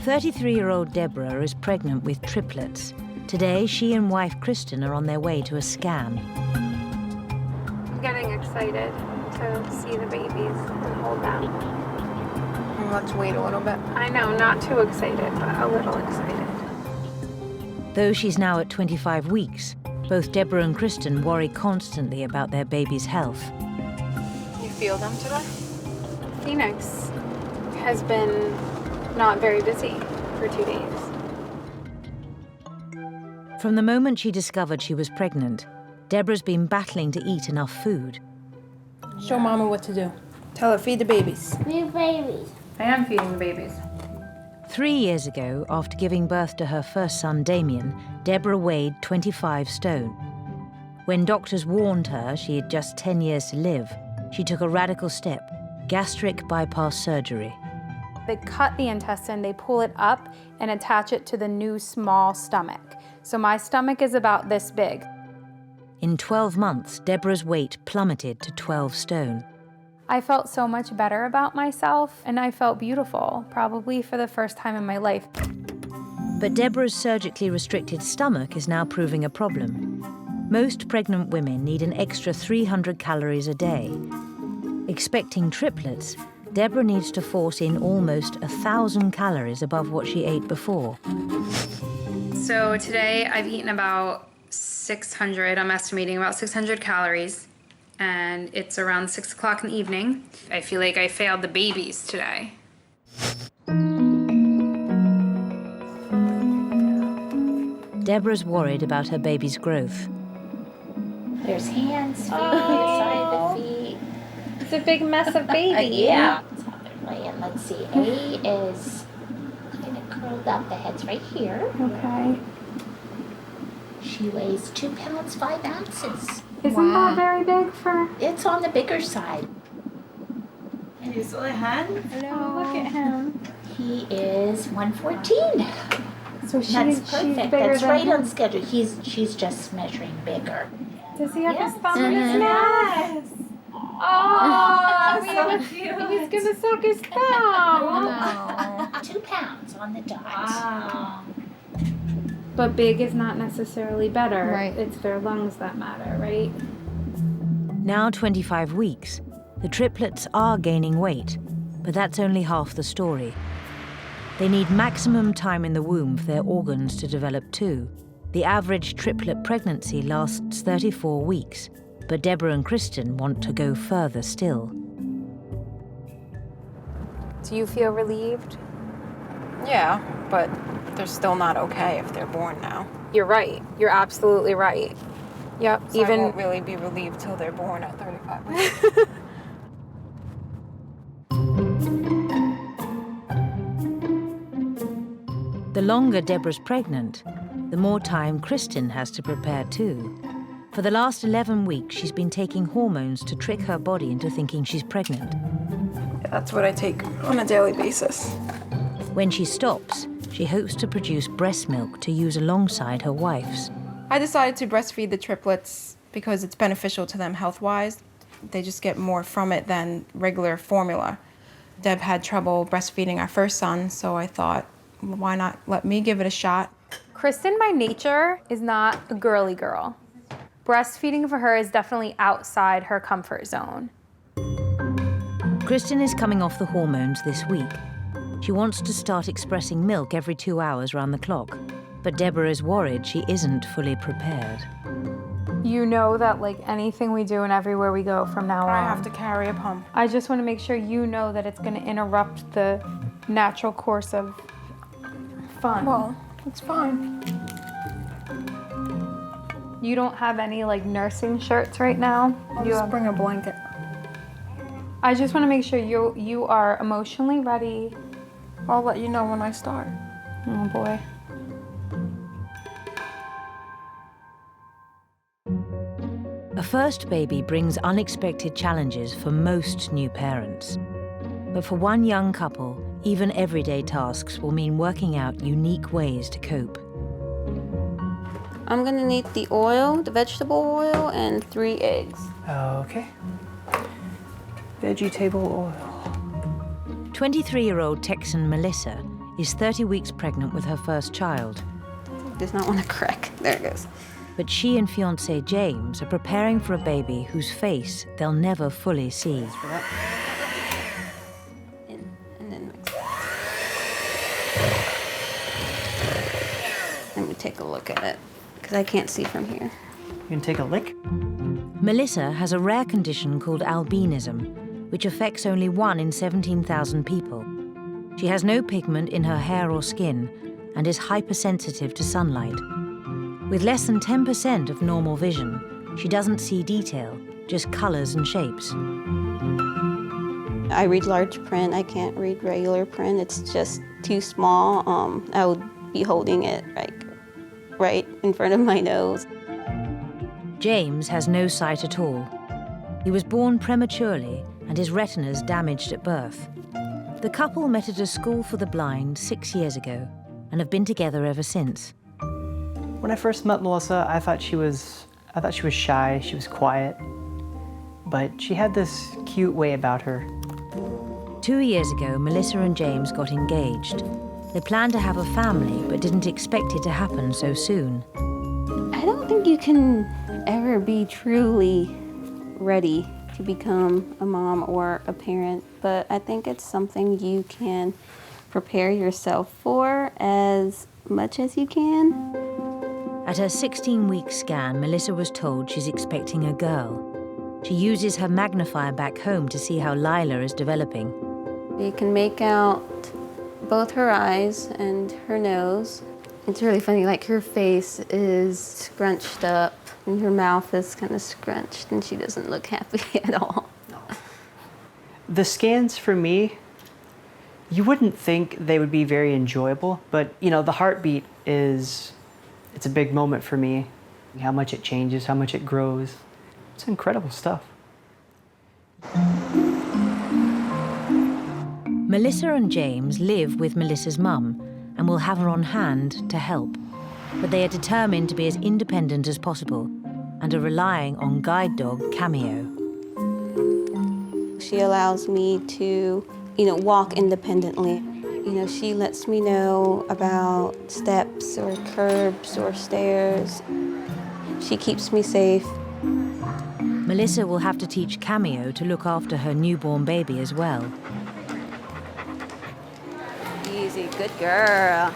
33-year-old Deborah is pregnant with triplets. Today, she and wife Kristen are on their way to a scan. I'm getting excited to see the babies and hold them. Let's wait a little bit. I know, not too excited, but a little excited. Though she's now at 25 weeks, both Deborah and Kristen worry constantly about their baby's health. You feel them today? Phoenix has been not very busy for 2 days. From the moment she discovered she was pregnant, Deborah's been battling to eat enough food. Show Mama what to do. Tell her, feed the babies. Feed babies. I am feeding the babies. 3 years ago, after giving birth to her first son, Damien, Deborah weighed 25 stone. When doctors warned her she had just 10 years to live, she took a radical step: gastric bypass surgery. They cut the intestine, they pull it up and attach it to the new small stomach. So my stomach is about this big. In 12 months, Deborah's weight plummeted to 12 stone. I felt so much better about myself, and I felt beautiful, probably for the first time in my life. But Deborah's surgically restricted stomach is now proving a problem. Most pregnant women need an extra 300 calories a day. Expecting triplets, Deborah needs to force in almost 1,000 calories above what she ate before. So today I've eaten about 600, I'm estimating about 600 calories, and it's around 6 o'clock in the evening. I feel like I failed the babies today. Deborah's worried about her baby's growth. There's hands, feet, side of the feet. It's a big mess of baby. Yeah. And let's see, A is kind of curled up. The head's right here. Okay. She weighs 2 pounds, 5 ounces. Isn't that very big for... It's on the bigger side. And you saw the hand? Hello. Look at him. He is 114. So That's she's perfect. bigger That's than right him. on schedule. She's just measuring bigger. Does he have Yes. his thumb? Mhm. Yes. Oh, so cute. He's gonna suck his thumb. 2 pounds on the dot. Wow. But big is not necessarily better. Right. It's their lungs that matter, right? Now 25 weeks, the triplets are gaining weight, but that's only half the story. They need maximum time in the womb for their organs to develop too. The average triplet pregnancy lasts 34 weeks, but Deborah and Kristen want to go further still. Do you feel relieved? Yeah, but they're still not okay if they're born now. You're right. You're absolutely right. Yep. So I won't really be relieved till they're born at 35 weeks. The longer Deborah's pregnant, the more time Kristen has to prepare too. For the last 11 weeks, she's been taking hormones to trick her body into thinking she's pregnant. Yeah, that's what I take on a daily basis. When she stops, she hopes to produce breast milk to use alongside her wife's. I decided to breastfeed the triplets because it's beneficial to them health-wise. They just get more from it than regular formula. Deb had trouble breastfeeding our first son, so I thought, well, why not let me give it a shot? Kristen, by nature, is not a girly girl. Breastfeeding for her is definitely outside her comfort zone. Kristen is coming off the hormones this week. She wants to start expressing milk every 2 hours round the clock, but Deborah is worried she isn't fully prepared. You know that like anything we do and everywhere we go from now on. I have to carry a pump. I just want to make sure you know that it's going to interrupt the natural course of fun. Well, it's fine. You don't have any like nursing shirts right now? I'll You just have- bring a blanket. I just want to make sure you are emotionally ready. I'll let you know when I start. Oh boy. A first baby brings unexpected challenges for most new parents. But for one young couple, even everyday tasks will mean working out unique ways to cope. I'm gonna need the oil, the vegetable oil, and 3 eggs. Okay. Vegetable oil. 23-year-old Texan Melissa is 30 weeks pregnant with her first child. Does not want to crack. There it goes. But she and fiancé James are preparing for a baby whose face they'll never fully see. And then mix. Let me take a look at it, because I can't see from here. You can take a lick? Melissa has a rare condition called albinism, which affects only 1 in 17,000 people. She has no pigment in her hair or skin and is hypersensitive to sunlight. With less than 10% of normal vision, she doesn't see detail, just colors and shapes. I read large print. I can't read regular print. It's just too small. I would be holding it right in front of my nose. James has no sight at all. He was born prematurely and his retina's damaged at birth. The couple met at a school for the blind 6 years ago and have been together ever since. When I first met Melissa, I thought she was shy, she was quiet, but she had this cute way about her. 2 years ago, Melissa and James got engaged. They planned to have a family, but didn't expect it to happen so soon. I don't think you can ever be truly ready to become a mom or a parent, but I think it's something you can prepare yourself for as much as you can. At her 16-week scan, Melissa was told she's expecting a girl. She uses her magnifier back home to see how Lila is developing. You can make out both her eyes and her nose. It's really funny, like her face is scrunched up and her mouth is kind of scrunched and she doesn't look happy at all. The scans for me, you wouldn't think they would be very enjoyable, but you know, the heartbeat it's a big moment for me. How much it changes, how much it grows. It's incredible stuff. Melissa and James live with Melissa's mum and will have her on hand to help. But they are determined to be as independent as possible and are relying on guide dog Cameo. She allows me to, walk independently. She lets me know about steps or curbs or stairs. She keeps me safe. Melissa will have to teach Cameo to look after her newborn baby as well. Easy, good girl.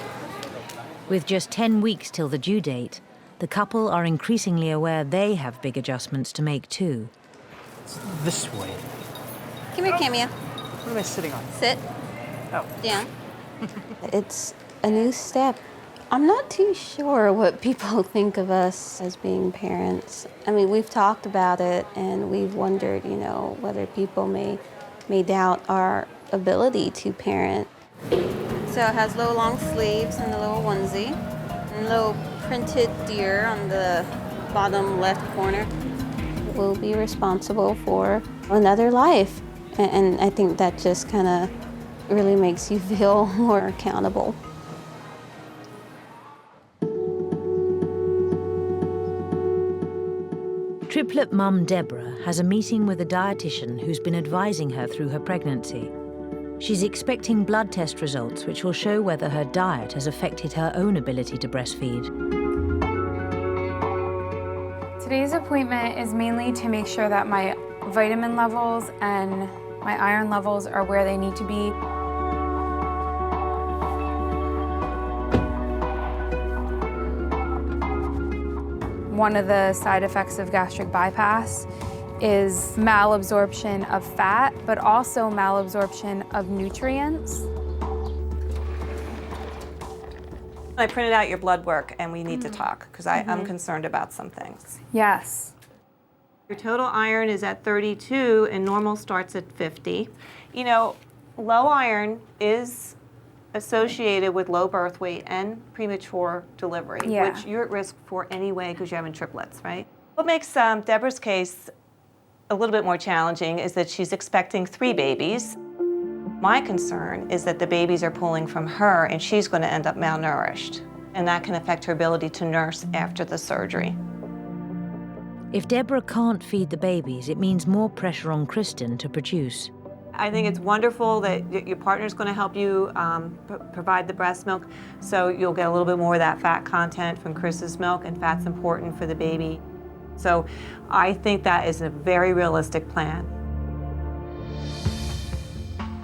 With just 10 weeks till the due date, the couple are increasingly aware they have big adjustments to make too. It's this way. Come here, Cameo. What am I sitting on? Sit. Oh. Down. It's a new step. I'm not too sure what people think of us as being parents. I mean, we've talked about it and we've wondered, whether people may doubt our ability to parent. So it has little long sleeves and a little onesie, and a little printed deer on the bottom left corner. We'll be responsible for another life. And I think that just kind of really makes you feel more accountable. Triplet mum Deborah has a meeting with a dietitian who's been advising her through her pregnancy. She's expecting blood test results which will show whether her diet has affected her own ability to breastfeed. Today's appointment is mainly to make sure that my vitamin levels and my iron levels are where they need to be. One of the side effects of gastric bypass is malabsorption of fat, but also malabsorption of nutrients. I printed out your blood work and we need to talk because I'm concerned about some things. Yes. Your total iron is at 32 and normal starts at 50. Low iron is associated with low birth weight and premature delivery, which you're at risk for anyway because you're having triplets, right? What makes Deborah's case a little bit more challenging is that she's expecting 3 babies. My concern is that the babies are pulling from her and she's going to end up malnourished, and that can affect her ability to nurse after the surgery. If Deborah can't feed the babies, it means more pressure on Kristen to produce. I think it's wonderful that your partner's going to help you provide the breast milk, so you'll get a little bit more of that fat content from Chris's milk, and fat's important for the baby. So I think that is a very realistic plan.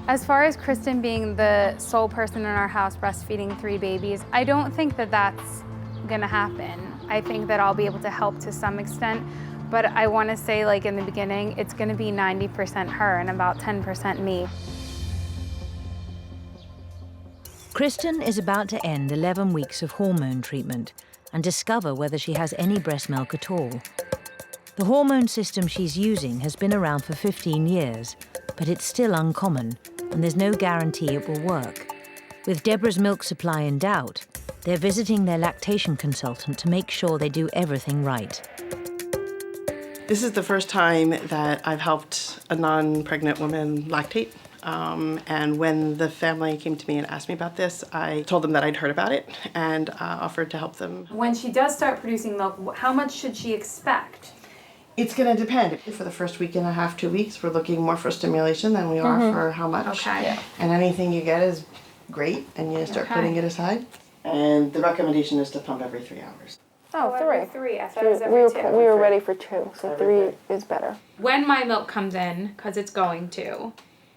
As far as Kristen being the sole person in our house breastfeeding 3 babies, I don't think that that's gonna happen. I think that I'll be able to help to some extent, but I wanna say, like in the beginning, it's gonna be 90% her and about 10% me. Kristen is about to end 11 weeks of hormone treatment and discover whether she has any breast milk at all. The hormone system she's using has been around for 15 years, but it's still uncommon, and there's no guarantee it will work. With Deborah's milk supply in doubt, they're visiting their lactation consultant to make sure they do everything right. This is the first time that I've helped a non-pregnant woman lactate. And when the family came to me and asked me about this, I told them that I'd heard about it and offered to help them. When she does start producing milk, how much should she expect? It's going to depend. For the first week and a half, 2 weeks, we're looking more for stimulation than we are for how much. Okay. Yeah. And anything you get is great, and you start putting it aside. And the recommendation is to pump every 3 hours. Oh, 3. 3. I thought it was We every 2. were ready for 2, so 3 is better. When my milk comes in, because it's going to,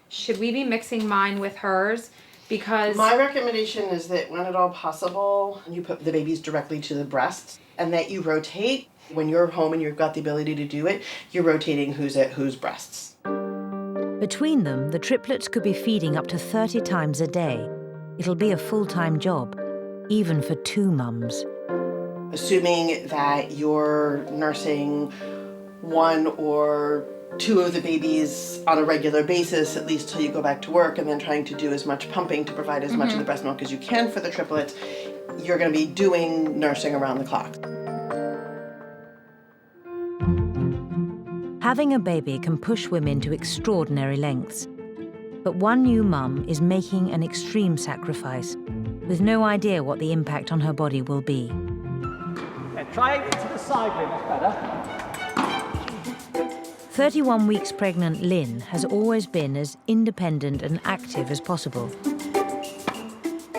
should we be mixing mine with hers? Because My recommendation is that when at all possible, you put the babies directly to the breasts and that you rotate. When you're home and you've got the ability to do it, you're rotating who's at whose breasts. Between them, the triplets could be feeding up to 30 times a day. It'll be a full-time job, even for 2 mums. Assuming that you're nursing 1 or 2 of the babies on a regular basis, at least till you go back to work, and then trying to do as much pumping to provide as much of the breast milk as you can for the triplets, you're going to be doing nursing around the clock. Having a baby can push women to extraordinary lengths. But one new mum is making an extreme sacrifice, with no idea what the impact on her body will be. Yeah, try it to the side, Lynn, that's better. 31 weeks pregnant Lynn has always been as independent and active as possible.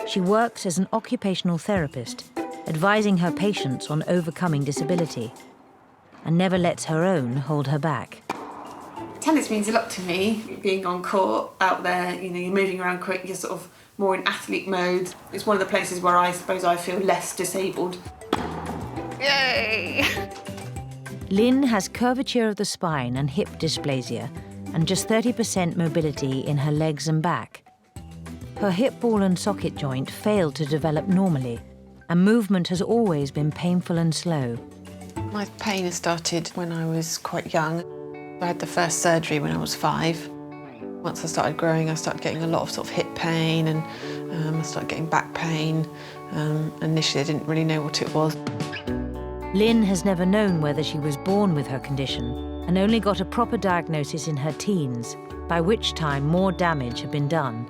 She works as an occupational therapist, advising her patients on overcoming disability, and never lets her own hold her back. Tennis means a lot to me. Being on court, out there, you're moving around quick, you're sort of more in athlete mode. It's one of the places where I suppose I feel less disabled. Yay! Lynn has curvature of the spine and hip dysplasia, and just 30% mobility in her legs and back. Her hip ball and socket joint failed to develop normally, and movement has always been painful and slow. My pain started when I was quite young. I had the first surgery when I was 5. Once I started growing, I started getting a lot of sort of hip pain, and I started getting back pain. Initially, I didn't really know what it was. Lynn has never known whether she was born with her condition, and only got a proper diagnosis in her teens, by which time more damage had been done.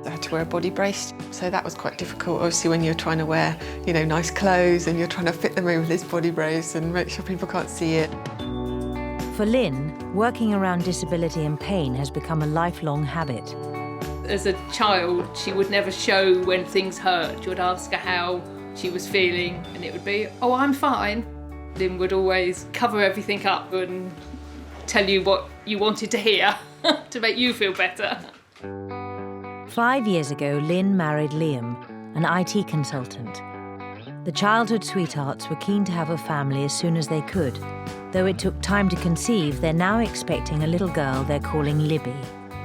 I had to wear a body brace, so that was quite difficult. Obviously, when you're trying to wear, nice clothes and you're trying to fit them in with this body brace and make sure people can't see it. For Lynn, working around disability and pain has become a lifelong habit. As a child, she would never show when things hurt. You would ask her how she was feeling, and it would be, "Oh, I'm fine." Lynn would always cover everything up and tell you what you wanted to hear to make you feel better. 5 years ago, Lynn married Liam, an IT consultant. The childhood sweethearts were keen to have a family as soon as they could. Though it took time to conceive, they're now expecting a little girl they're calling Libby.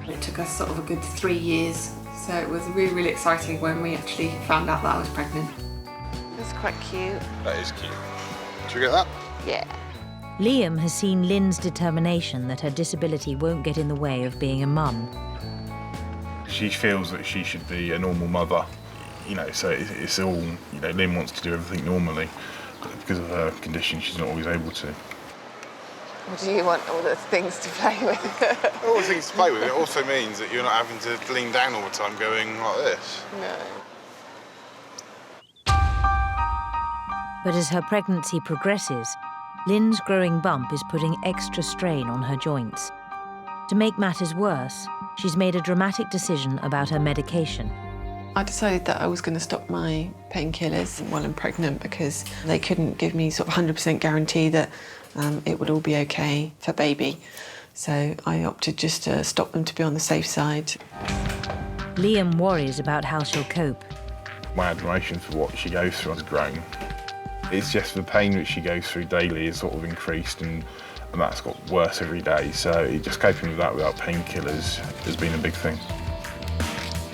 It took us sort of a good 3 years, so it was really, really exciting when we actually found out that I was pregnant. It's quite cute. That is cute. Should we get that? Yeah. Liam has seen Lynn's determination that her disability won't get in the way of being a mum. She feels that she should be a normal mother, so it's all, Lynn wants to do everything normally, but because of her condition, she's not always able to. Or do you want all the things to play with? All the things to play with. It also means that you're not having to lean down all the time going like this. No. But as her pregnancy progresses, Lynn's growing bump is putting extra strain on her joints. To make matters worse, she's made a dramatic decision about her medication. I decided that I was going to stop my painkillers while I'm pregnant because they couldn't give me sort of 100% guarantee that it would all be okay for baby. So I opted just to stop them to be on the safe side. Liam worries about how she'll cope. My admiration for what she goes through has grown. It's just the pain that she goes through daily is sort of increased and that's got worse every day. So just coping with that without painkillers has been a big thing.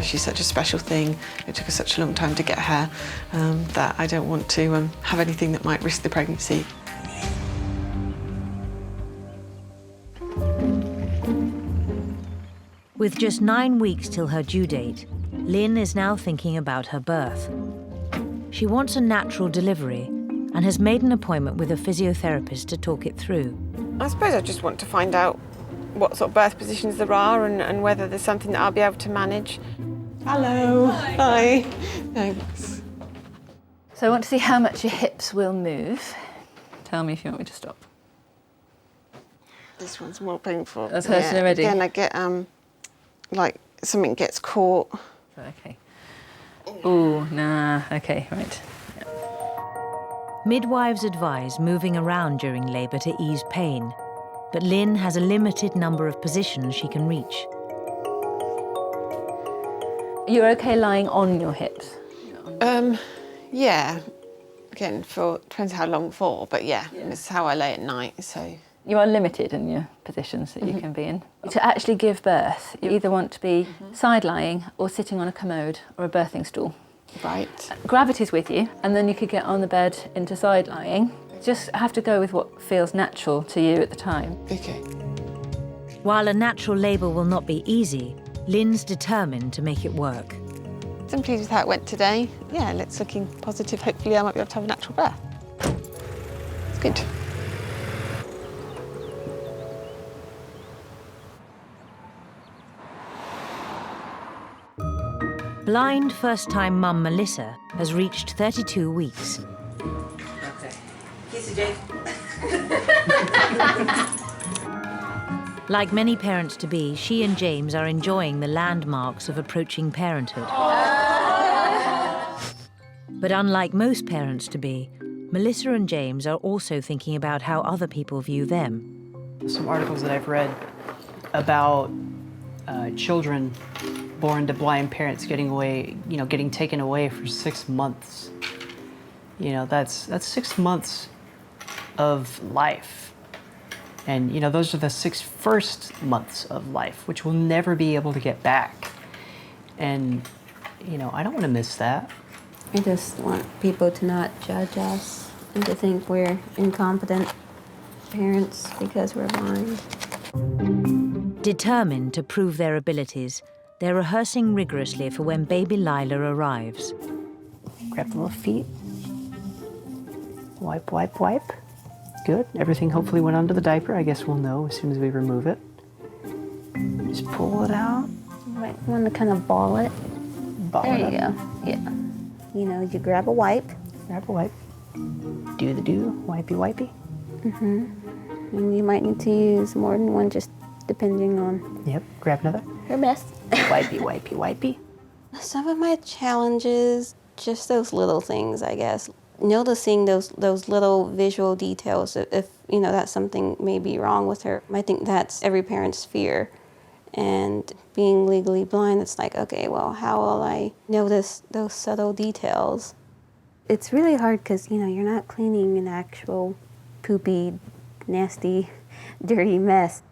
She's such a special thing. It took us such a long time to get her that I don't want to have anything that might risk the pregnancy. With just 9 weeks till her due date, Lynn is now thinking about her birth. She wants a natural delivery and has made an appointment with a physiotherapist to talk it through. I suppose I just want to find out what sort of birth positions there are and whether there's something that I'll be able to manage. Hello. Hi. Thanks. So I want to see how much your hips will move. Tell me if you want me to stop. This one's more painful. That's hurting already? Again, I get, like, something gets caught. Okay. Ooh, nah, okay, right. Midwives advise moving around during labour to ease pain, but Lynn has a limited number of positions she can reach. You're okay lying on your hips? Yeah. Again, depends how long for, but yeah, it's how I lay at night, so. You are limited in your positions that you can be in. To actually give birth, you either want to be side-lying or sitting on a commode or a birthing stool. Right. Gravity's with you, and then you could get on the bed into side-lying. Just have to go with what feels natural to you at the time. Okay. While a natural labour will not be easy, Lynn's determined to make it work. I'm pleased with how it went today. Yeah, it's looking positive. Hopefully I might be able to have a natural birth. It's good. Blind first-time mum Melissa has reached 32 weeks. Okay. Kiss Jake. Like many parents-to-be, she and James are enjoying the landmarks of approaching parenthood. But unlike most parents-to-be, Melissa and James are also thinking about how other people view them. Some articles that I've read about children born to blind parents getting taken away for 6 months. That's 6 months of life. And, those are the 6 first months of life, which we'll never be able to get back. And, I don't want to miss that. I just want people to not judge us and to think we're incompetent parents because we're blind. Determined to prove their abilities, they're rehearsing rigorously for when baby Lila arrives. Grab the little feet. Wipe, wipe, wipe. Good. Everything hopefully went under the diaper. I guess we'll know as soon as we remove it. Just pull it out. You might want to kind of ball it. Ball there it you up. go. Yeah. You grab a wipe. Grab a wipe. Do the do. Wipey, wipey. And you might need to use more than one, just depending on. Yep. Grab another. Her best. Wipey, wipey, wipey. Some of my challenges, just those little things, I guess. Noticing those little visual details. If that's something may be wrong with her, I think that's every parent's fear. And being legally blind, it's like, okay, well, how will I notice those subtle details? It's really hard because, you're not cleaning an actual poopy, nasty, dirty mess.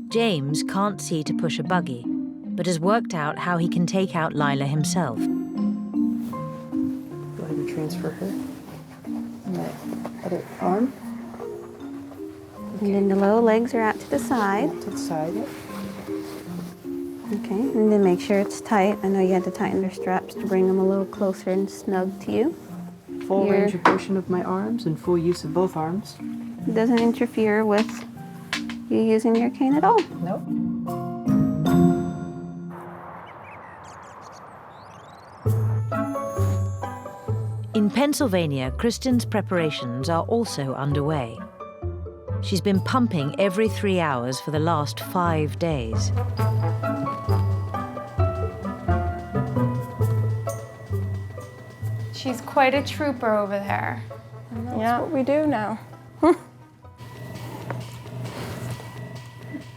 James can't see to push a buggy, but has worked out how he can take out Lila himself. Go ahead and transfer her. And that other arm. And then the lower legs are out to the side. To the side, yep. Okay, and then make sure it's tight. I know you had to tighten their straps to bring them a little closer and snug to you. Full range of motion of my arms and full use of both arms. It doesn't interfere with you using your cane at all. Nope. In Pennsylvania, Kristen's preparations are also underway. She's been pumping every 3 hours for the last 5 days. She's quite a trooper over there. And that's what we do now.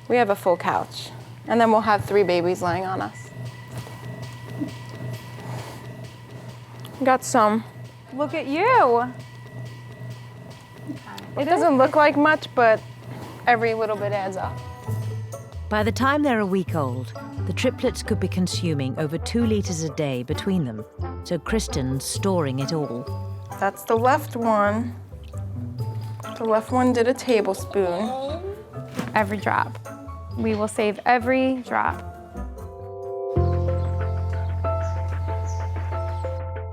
We have a full couch, and then we'll have 3 babies laying on us. Got some. Look at you. It doesn't look like much, but every little bit adds up. By the time they're a week old, the triplets could be consuming over 2 litres a day between them, so Kristen's storing it all. That's the left one. The left one did a tablespoon. Every drop. We will save every drop.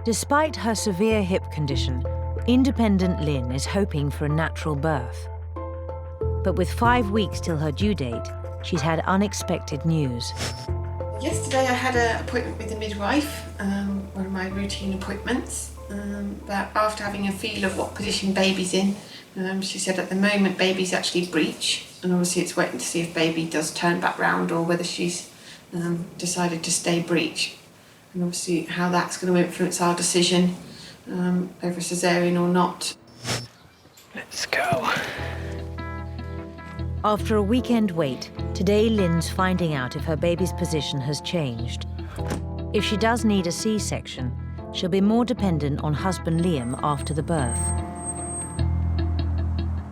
Despite her severe hip condition, independent Lynn is hoping for a natural birth. But with 5 weeks till her due date, she's had unexpected news. Yesterday I had an appointment with the midwife, one of my routine appointments, but after having a feel of what position baby's in, she said at the moment baby's actually breech, and obviously it's waiting to see if baby does turn back round or whether she's decided to stay breech. And obviously how that's going to influence our decision over cesarean or not. Let's go. After a weekend wait, today Lynn's finding out if her baby's position has changed. If she does need a C-section, she'll be more dependent on husband Liam after the birth.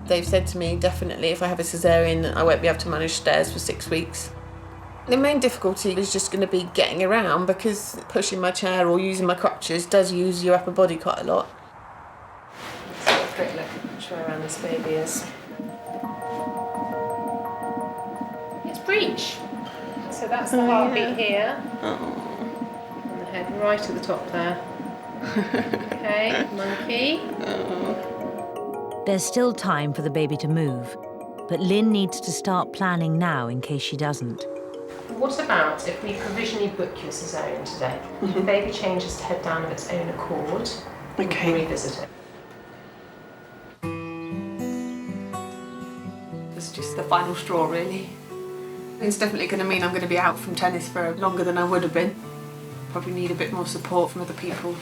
They've said to me, definitely, if I have a cesarean, I won't be able to manage stairs for 6 weeks. The main difficulty is just going to be getting around, because pushing my chair or using my crutches does use your upper body quite a lot. Let's have a quick look at which way around this baby is. It's breech. So that's the heartbeat here. And the head right at the top there. Okay, monkey. There's still time for the baby to move, but Lynn needs to start planning now in case she doesn't. What about if we provisionally book your cesarean today? If the baby changes to head down of its own accord, we can revisit it. It's just the final straw, really. It's definitely going to mean I'm going to be out from tennis for longer than I would have been. Probably need a bit more support from other people,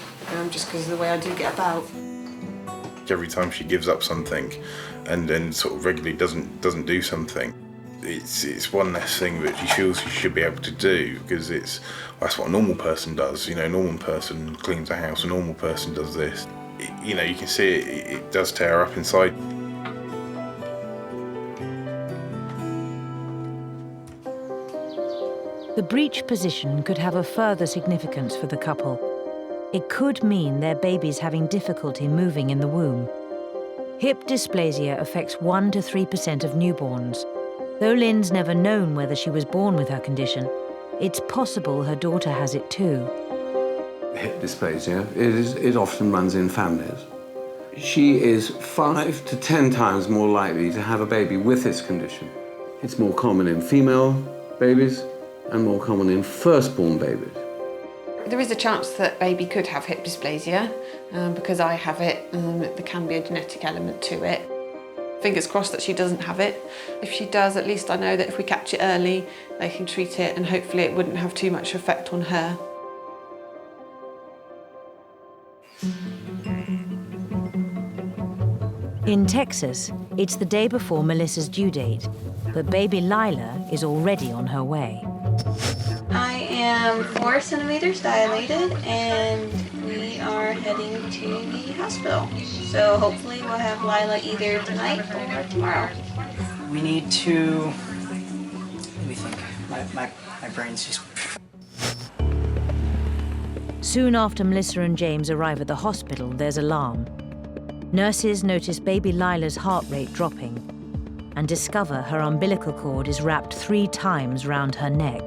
just because of the way I do get about. Every time she gives up something and then sort of regularly doesn't do something, it's one less thing that she feels she should be able to do, because that's what a normal person does. You know, a normal person cleans a house, a normal person does this. You can see it does tear her up inside. The breech position could have a further significance for the couple. It could mean their baby's having difficulty moving in the womb. Hip dysplasia affects 1 to 3% of newborns. Though Lynn's never known whether she was born with her condition, it's possible her daughter has it too. Hip dysplasia, it often runs in families. She is 5 to 10 times more likely to have a baby with this condition. It's more common in female babies and more common in firstborn babies. There is a chance that baby could have hip dysplasia. Because I have it, there can be a genetic element to it. Fingers crossed that she doesn't have it. If she does, at least I know that if we catch it early, they can treat it, and hopefully it wouldn't have too much effect on her. In Texas, it's the day before Melissa's due date, but baby Lila is already on her way. I am 4 centimeters dilated, and we are heading to the hospital. So hopefully we'll have Lila either tonight or tomorrow. We need to... Let me think. My brain's just... Soon after Melissa and James arrive at the hospital, there's alarm. Nurses notice baby Lila's heart rate dropping and discover her umbilical cord is wrapped 3 times round her neck.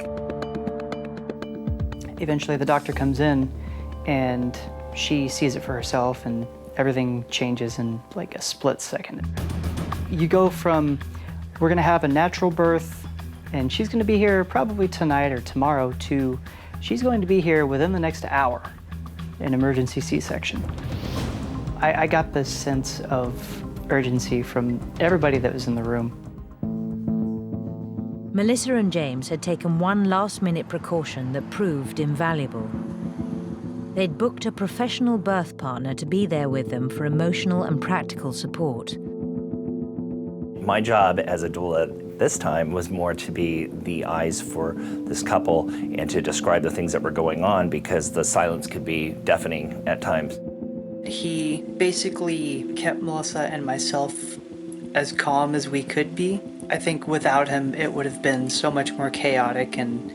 Eventually the doctor comes in and she sees it for herself, and everything changes in like a split second. You go from, we're gonna have a natural birth and she's gonna be here probably tonight or tomorrow, to she's going to be here within the next hour, an emergency C-section. I got this sense of urgency from everybody that was in the room. Melissa and James had taken one last-minute precaution that proved invaluable. They'd booked a professional birth partner to be there with them for emotional and practical support. My job as a doula this time was more to be the eyes for this couple and to describe the things that were going on, because the silence could be deafening at times. He basically kept Melissa and myself as calm as we could be. I think without him, it would have been so much more chaotic and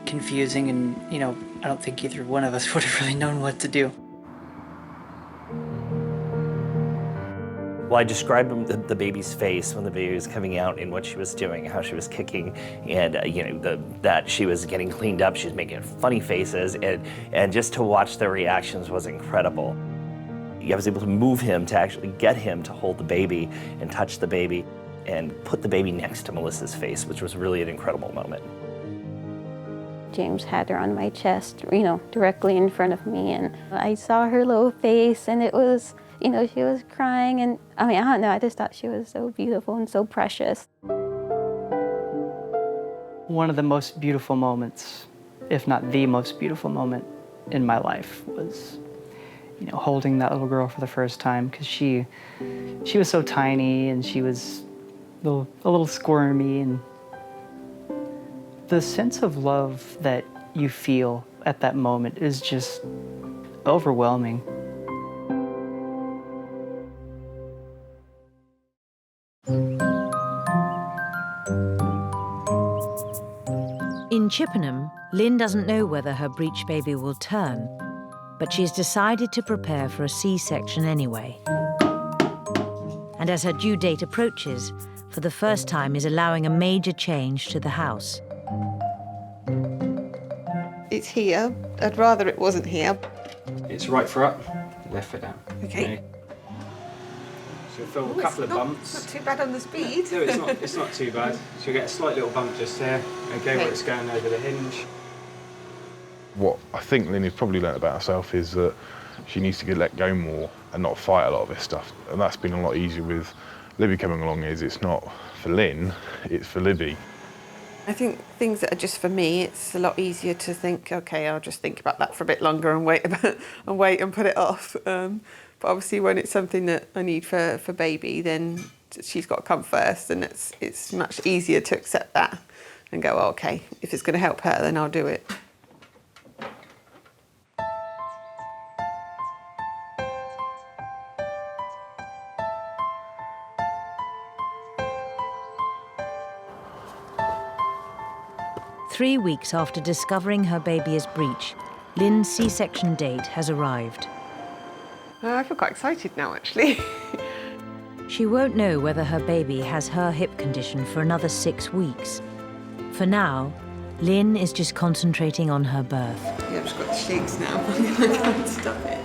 confusing, and, you know, I don't think either one of us would have really known what to do. Well, I described the baby's face when the baby was coming out and what she was doing, how she was kicking, and that she was getting cleaned up. She was making funny faces, and just to watch their reactions was incredible. I was able to move him to actually get him to hold the baby and touch the baby and put the baby next to Melissa's face, which was really an incredible moment. James had her on my chest, you know, directly in front of me, and I saw her little face, and it was, you know, she was crying, and I mean, I don't know, I just thought she was so beautiful and so precious. One of the most beautiful moments, if not the most beautiful moment in my life, was, you know, holding that little girl for the first time, because she was so tiny, and she was a little squirmy, and the sense of love that you feel at that moment is just overwhelming. In Chippenham, Lynn doesn't know whether her breech baby will turn, but she's decided to prepare for a C-section anyway. And as her due date approaches, for the first time is allowing a major change to the house. It's here. I'd rather it wasn't here. It's right foot up, left foot down. Okay. So you'll feel a couple of bumps. Not too bad on the speed. No, it's not too bad. So you'll get a slight little bump just there, okay, where it's going over the hinge. What I think Lynn has probably learnt about herself is that she needs to get let go more and not fight a lot of this stuff. And that's been a lot easier with Libby coming along. Is it's not for Lynn, it's for Libby. I think things that are just for me, it's a lot easier to think, okay, I'll just think about that for a bit longer and wait and put it off. But obviously when it's something that I need for baby, then she's got to come first, and it's much easier to accept that and go, oh, okay, if it's going to help her, then I'll do it. Three weeks after discovering her baby is breech, Lynn's C-section date has arrived. I feel quite excited now, actually. She won't know whether her baby has her hip condition for another 6 weeks. For now, Lynn is just concentrating on her birth. Yeah, I've just got the shakes now. I can't stop it.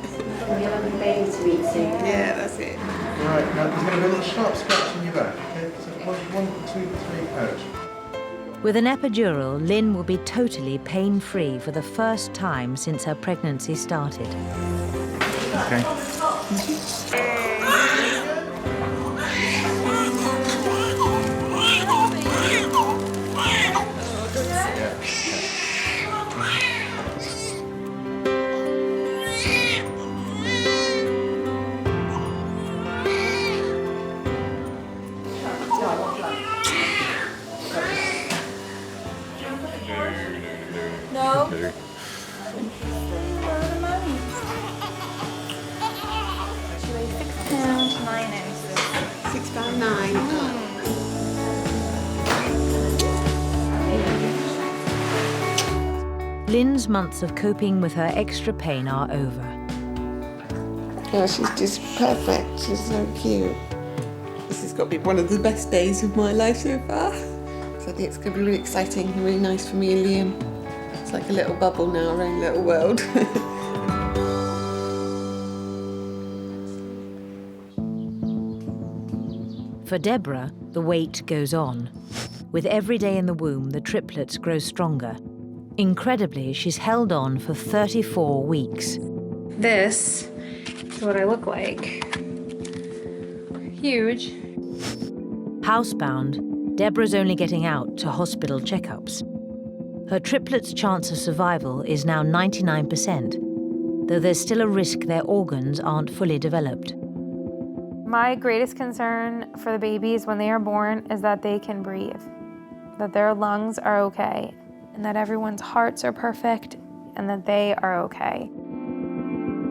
You're on the baby to eat soon. Yeah, that's it. Right, now there's going to be a little sharp scratch in your back. Okay, so 1, 2, 3, out. With an epidural, Lynn will be totally pain-free for the first time since her pregnancy started. Okay. No. Lynn's months of coping with her extra pain are over. Yeah, she's just perfect. She's so cute. This has got to be one of the best days of my life so far. So I think it's going to be really exciting and really nice for me and Liam. It's like a little bubble now, our own little world. For Deborah, the wait goes on. With every day in the womb, the triplets grow stronger. Incredibly, she's held on for 34 weeks. This is what I look like. Huge. Housebound, Deborah's only getting out to hospital checkups. Her triplets' chance of survival is now 99%, though there's still a risk their organs aren't fully developed. My greatest concern for the babies when they are born is that they can breathe, that their lungs are okay, and that everyone's hearts are perfect, and that they are okay.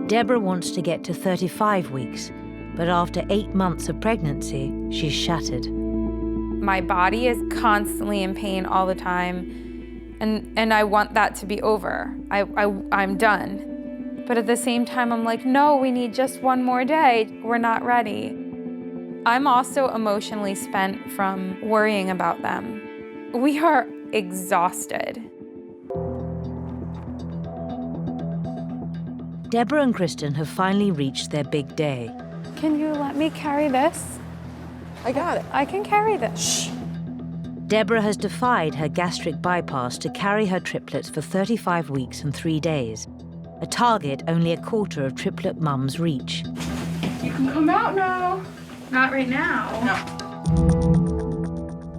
Deborah wants to get to 35 weeks, but after 8 months of pregnancy, she's shattered. My body is constantly in pain all the time, and I want that to be over. I'm done. But at the same time, I'm like, no, we need just one more day. We're not ready. I'm also emotionally spent from worrying about them. We are exhausted. Deborah and Kristen have finally reached their big day. Can you let me carry this? I got it. I can carry this. Shh. Deborah has defied her gastric bypass to carry her triplets for 35 weeks and 3 days, a target only a quarter of triplet mums reach. You can come out now. Not right now. No.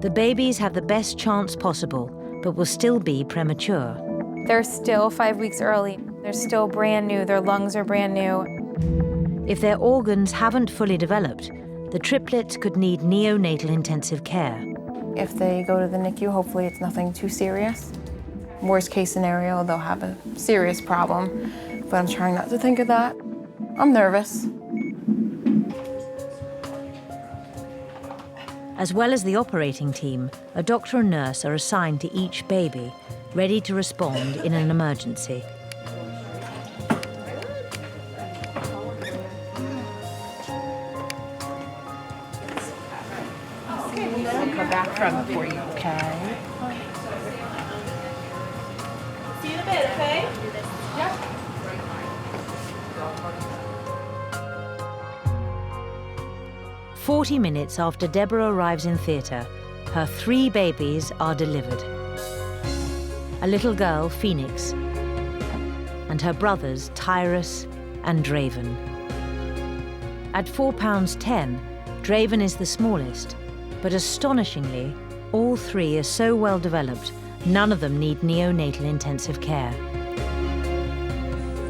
The babies have the best chance possible, but will still be premature. They're still 5 weeks early. They're still brand new. Their lungs are brand new. If their organs haven't fully developed, the triplets could need neonatal intensive care. If they go to the NICU, hopefully it's nothing too serious. Worst case scenario, they'll have a serious problem, but I'm trying not to think of that. I'm nervous. As well as the operating team, a doctor and nurse are assigned to each baby, ready to respond in an emergency. Come back from it for you, okay? See you in a bit, okay? Yep. "40 minutes after Deborah arrives in theatre, her 3 babies are delivered. A little girl, Phoenix, and her brothers, Tyrus and Draven. At 4 pounds 10, Draven is the smallest, but astonishingly, all 3 are so well developed, none of them need neonatal intensive care.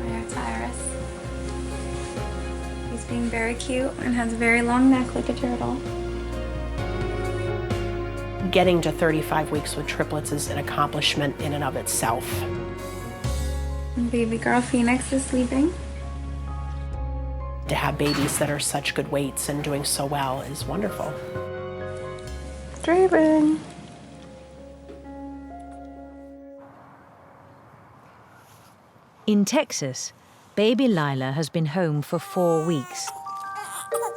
There's Tyrus. He's being very cute and has a very long neck like a turtle. Getting to 35 weeks with triplets is an accomplishment in and of itself. Baby girl Phoenix is sleeping. To have babies that are such good weights and doing so well is wonderful. Draven. In Texas, baby Lila has been home for 4 weeks.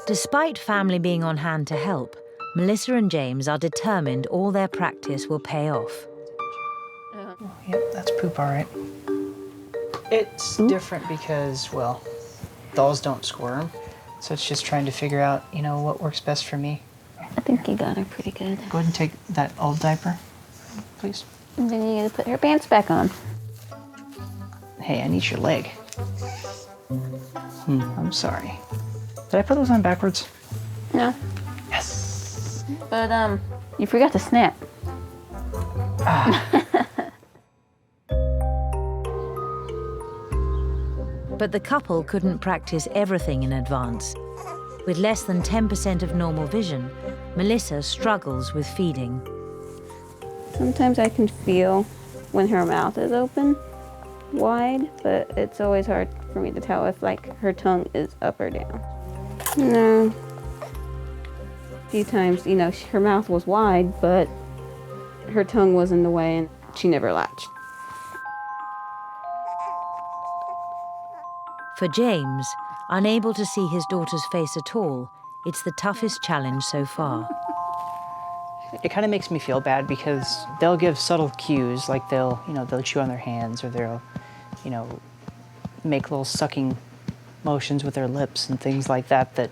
Despite family being on hand to help, Melissa and James are determined all their practice will pay off. Yep, that's poop, all right. It's different because, well, dolls don't squirm. So it's just trying to figure out, what works best for me. I think you got her pretty good. Go ahead and take that old diaper, please. And then you gotta put her pants back on. Hey, I need your leg. I'm sorry. Did I put those on backwards? No. Yes. But, you forgot to snap. But the couple couldn't practice everything in advance. With less than 10% of normal vision, Melissa struggles with feeding. Sometimes I can feel when her mouth is open, wide, but it's always hard for me to tell if, her tongue is up or down. No. A few times, her mouth was wide, but her tongue was in the way and she never latched. For James, unable to see his daughter's face at all, it's the toughest challenge so far. It kind of makes me feel bad because they'll give subtle cues, like they'll chew on their hands or they'll, make little sucking motions with their lips and things like that that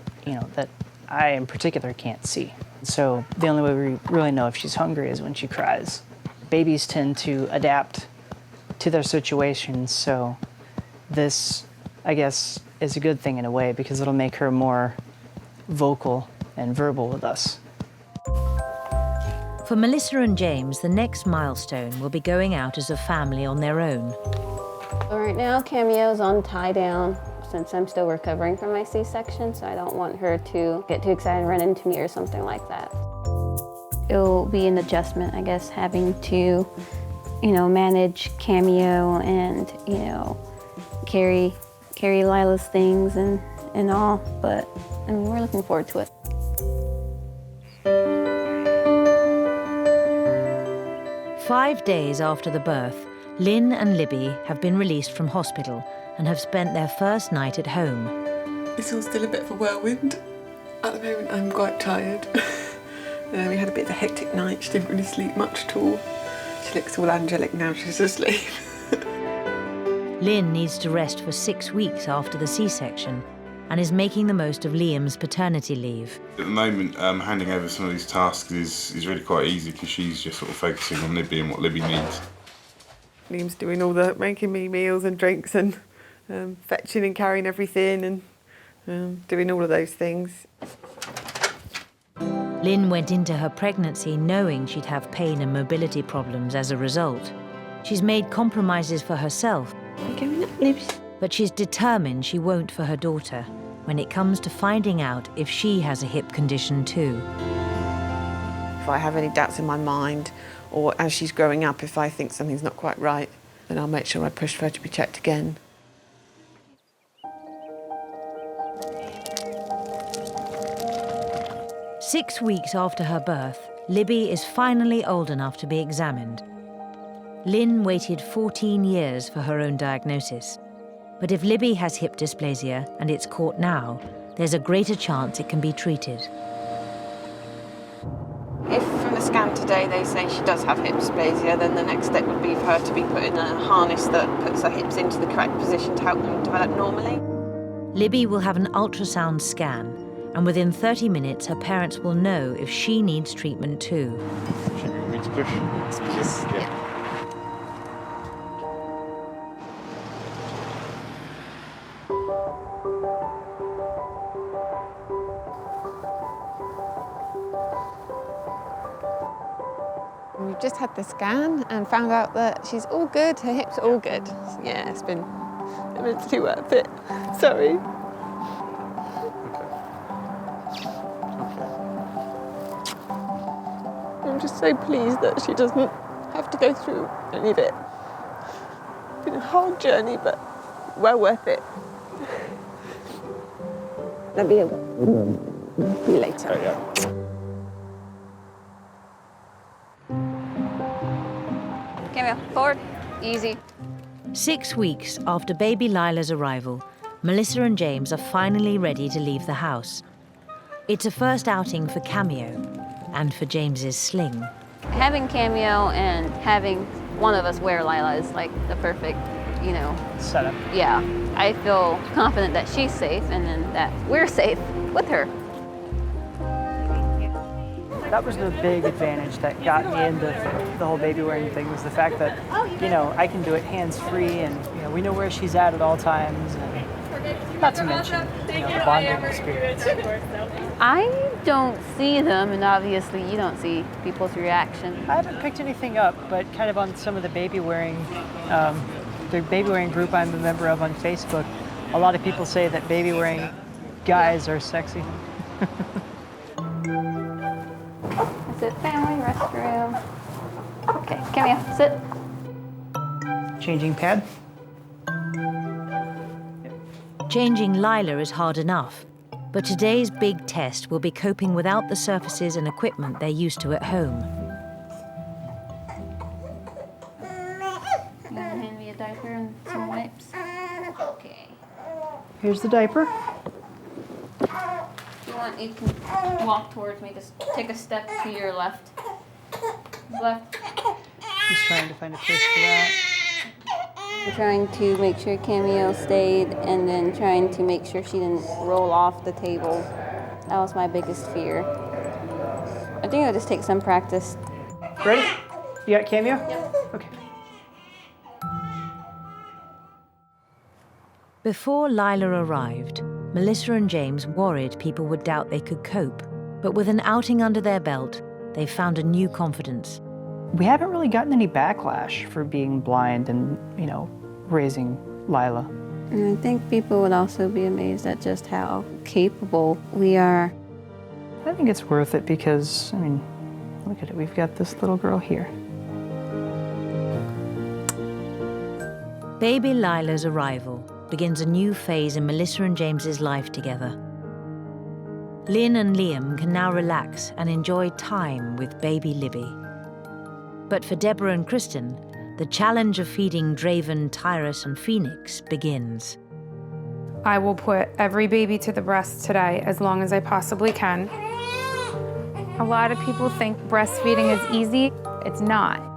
I in particular can't see. So the only way we really know if she's hungry is when she cries. Babies tend to adapt to their situations, so this, I guess, is a good thing in a way because it'll make her more vocal and verbal with us. For Melissa and James, the next milestone will be going out as a family on their own. So right now, Cameo's on tie down since I'm still recovering from my C-section, so I don't want her to get too excited and run into me or something like that. It'll be an adjustment, I guess, having to, manage Cameo and, carry Lila's things and all, but I mean, we're looking forward to it. Five days after the birth, Lynn and Libby have been released from hospital and have spent their first night at home. It's all still a bit of a whirlwind. At the moment, I'm quite tired. We had a bit of a hectic night. She didn't really sleep much at all. She looks all angelic now she's asleep. Lynn needs to rest for 6 weeks after the C-section and is making the most of Liam's paternity leave. At the moment, handing over some of these tasks is really quite easy because she's just sort of focusing on Libby and what Libby needs. Liam's doing all the making me meals and drinks and fetching and carrying everything and doing all of those things. Lynn went into her pregnancy knowing she'd have pain and mobility problems as a result. She's made compromises for herself, but she's determined she won't for her daughter when it comes to finding out if she has a hip condition too. If I have any doubts in my mind, or as she's growing up, if I think something's not quite right, then I'll make sure I push for her to be checked again. Six weeks after her birth, Libby is finally old enough to be examined. Lynn waited 14 years for her own diagnosis. But if Libby has hip dysplasia and it's caught now, there's a greater chance it can be treated. If from the scan today they say she does have hip dysplasia, then the next step would be for her to be put in a harness that puts her hips into the correct position to help them develop normally. Libby will have an ultrasound scan, and within 30 minutes her parents will know if she needs treatment too. Should we want me to push? Yes. Yeah. We've just had the scan and found out that she's all good, her hips are all good. So yeah, it's been immensely worth it. Sorry. I'm just so pleased that she doesn't have to go through any of it. It's been a hard journey, but well worth it. Love you. See you later. Okay, yeah. Cameo, forward. Easy. 6 weeks after baby Lila's arrival, Melissa and James are finally ready to leave the house. It's a first outing for Cameo and for James's sling. Having Cameo and having one of us wear Lila is like the perfect, setup. Yeah. I feel confident that she's safe and then that we're safe with her. That was the big advantage that got me into the whole baby wearing thing, was the fact that, I can do it hands-free and, we know where she's at all times. And not to mention, the bonding experience. I don't see them, and obviously you don't see people's reaction. I haven't picked anything up, but kind of on some of the baby wearing group I'm a member of on Facebook, a lot of people say that baby wearing guys are sexy. Sit, family restroom. Okay, Cameo, sit. Changing pad. Changing Lila is hard enough, but today's big test will be coping without the surfaces and equipment they're used to at home. You want to hand me a diaper and some wipes? Okay. Here's the diaper. You can walk towards me. Just take a step to your left. Left. He's trying to find a place for that. I'm trying to make sure Cameo stayed and then trying to make sure she didn't roll off the table. That was my biggest fear. I think it'll just take some practice. Ready? You got Cameo? Yep. Okay. Before Lila arrived, Melissa and James worried people would doubt they could cope. But with an outing under their belt, they've found a new confidence. We haven't really gotten any backlash for being blind and, raising Lila. And I think people would also be amazed at just how capable we are. I think it's worth it because, look at it, we've got this little girl here. Baby Lila's arrival begins a new phase in Melissa and James's life together. Lynn and Liam can now relax and enjoy time with baby Libby. But for Deborah and Kristen, the challenge of feeding Draven, Tyrus, and Phoenix begins. I will put every baby to the breast today as long as I possibly can. A lot of people think breastfeeding is easy. It's not.